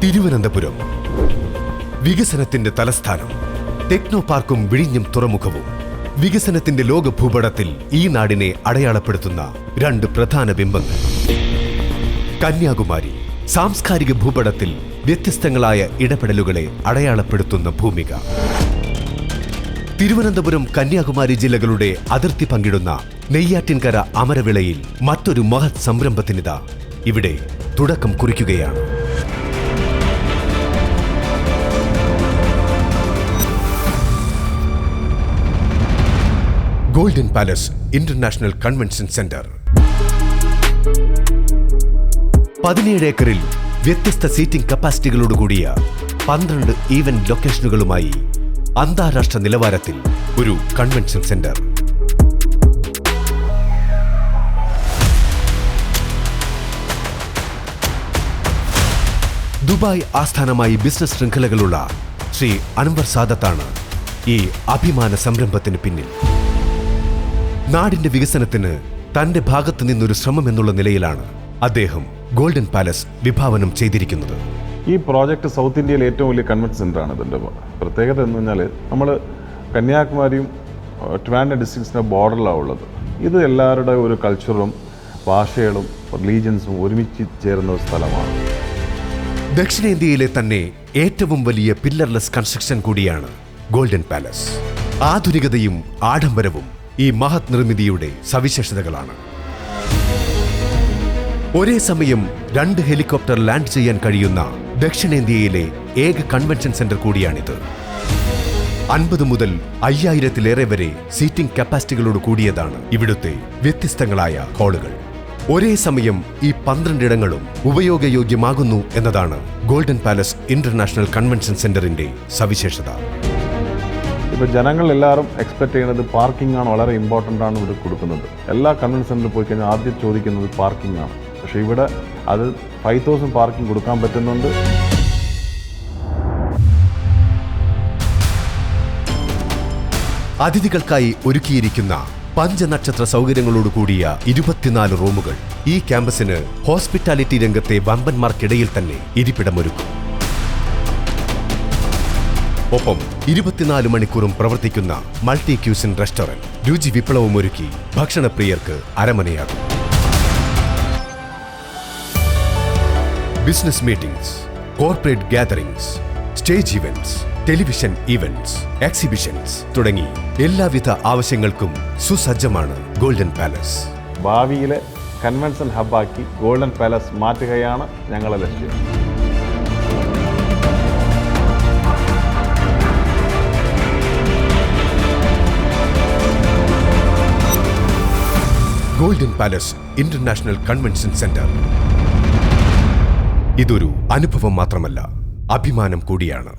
തിരുവനന്തപുരം വികസനത്തിന്റെ തലസ്ഥാനം. ടെക്നോ പാർക്കും വിഴിഞ്ഞം തുറമുഖവും വികസനത്തിന്റെ ലോക ഭൂപടത്തിൽ ഈ നാടിനെ അടയാളപ്പെടുത്തുന്ന രണ്ട് പ്രധാന ബിംബങ്ങൾ. കന്യാകുമാരി സാംസ്കാരിക ഭൂപടത്തിൽ വ്യത്യസ്തങ്ങളായ ഇടപെടലുകളെ അടയാളപ്പെടുത്തുന്ന ഭൂമിക. തിരുവനന്തപുരം കന്യാകുമാരി ജില്ലകളുടെ അതിർത്തി പങ്കിടുന്ന നെയ്യാറ്റിൻകര അമരവിളയിൽ മറ്റൊരു മഹത് സംരംഭത്തിനിതാ ഇവിടെ തുടക്കം കുറിക്കുകയാണ്. Golden palace international convention centre. 17 ഏക്കറിൽ വ്യത്യസ്ത സീറ്റിംഗ് കപ്പാസിറ്റികളോടുകൂടിയ 12 ഈവന്റ് ലൊക്കേഷനുകളുമായി അന്താരാഷ്ട്ര നിലവാരത്തിൽ ഒരു കൺവെൻഷൻ സെന്റർ. ദുബായ് ആസ്ഥാനമായി ബിസിനസ് ശൃംഖലകളുള്ള ശ്രീ അൻവർ സാദത്താണ് ഈ അഭിമാന സംരംഭത്തിന് പിന്നിൽ. നാടിന്റെ വികസനത്തിന് തന്റെ ഭാഗത്തു നിന്നൊരു ശ്രമം എന്നുള്ള നിലയിലാണ് അദ്ദേഹം ഗോൾഡൻ പാലസ് വിഭാവനം ചെയ്തിരിക്കുന്നത്. ഈ പ്രോജക്റ്റ് സൗത്ത് ഇന്ത്യയിലെ ഏറ്റവും വലിയ കൺവെൻഷൻ സെൻ്ററാണ്. ഇതിൻ്റെ പ്രത്യേകത എന്ന് പറഞ്ഞാൽ നമ്മൾ കന്യാകുമാരിയും ട്രിവാൻഡ്രം ഡിസ്ട്രിക്ട്സിൻ്റെ ബോർഡറിലാണ് ഉള്ളത്. ഇത് എല്ലാവരുടെ ഒരു കൾച്ചറും ഭാഷകളും റിലീജിയൻസും ഒരുമിച്ച് ചേരുന്ന ഒരു സ്ഥലമാണ്. ദക്ഷിണേന്ത്യയിലെ തന്നെ ഏറ്റവും വലിയ പില്ലർലെസ് കൺസ്ട്രക്ഷൻ കൂടിയാണ് ഗോൾഡൻ പാലസ്. ആധുനികതയും ആഡംബരവും ഈ മഹത് നിർമ്മിതിയുടെ സവിശേഷതകളാണ്. ഒരേ സമയം 2 ഹെലികോപ്റ്റർ ലാൻഡ് ചെയ്യാൻ കഴിയുന്ന ദക്ഷിണേന്ത്യയിലെ ഏക കൺവെൻഷൻ സെന്റർ കൂടിയാണിത്. 50 മുതൽ 5000-ലേറെ വരെ സീറ്റിംഗ് കപ്പാസിറ്റികളോട് കൂടിയതാണ് ഇവിടുത്തെ വ്യത്യസ്തങ്ങളായ ഹാളുകൾ. ഒരേ സമയം ഈ 12 ഇടങ്ങളും ഉപയോഗയോഗ്യമാകുന്നു എന്നതാണ് ഗോൾഡൻ പാലസ് ഇന്റർനാഷണൽ കൺവെൻഷൻ സെന്ററിന്റെ സവിശേഷത. ഇപ്പോൾ ജനങ്ങളെല്ലാവരും എക്സ്പെക്ട് ചെയ്യുന്നത് പാർക്കിംഗ് ആണ്, വളരെ ഇമ്പോർട്ടൻ്റ് ആണ് ഇവിടെ കൊടുക്കുന്നത്. എല്ലാ കൺവെൻഷൻ സെന്ററിൽ പോയി കഴിഞ്ഞാൽ ആദ്യം ചോദിക്കുന്നത് പാർക്കിംഗ് ആണ്. പക്ഷേ ഇവിടെ അത് 5000 പാർക്കിംഗ് കൊടുക്കാൻ പറ്റുന്നുണ്ട്. അതിഥികൾക്കായി ഒരുക്കിയിരിക്കുന്ന പഞ്ചനക്ഷത്ര സൗകര്യങ്ങളോട് കൂടിയ 24 റൂമുകൾ ഈ ക്യാമ്പസിന് ഹോസ്പിറ്റാലിറ്റി രംഗത്തെ വമ്പന്മാർക്കിടയിൽ തന്നെ ഇരിപ്പിടമൊരുക്കും. ഒപ്പം 24 മണിക്കൂറും പ്രവർത്തിക്കുന്ന മൾട്ടി ക്യൂസിൻ റെസ്റ്റോറന്റ് രുചി വിപ്ലവമൊരുക്കി ഭക്ഷണപ്രിയർക്ക് അരമനയാകും. Business meetings, corporate gatherings, stage events, television events, exhibitions തുടങ്ങി എല്ലാവിധ ആവശ്യങ്ങൾക്കും സുസജ്ജമാണ് ഗോൾഡൻ പാലസ്. ഭാവിയിലെ കൺവെൻഷൻ ഹബ്ബാക്കി ഗോൾഡൻ പാലസ് മാറ്റുകയാണ് ഞങ്ങളുടെ ലക്ഷ്യം. Golden palace international convention centre ഇതൊരു അനുഭവം മാത്രമല്ല, അഭിമാനം കൂടിയാണ്.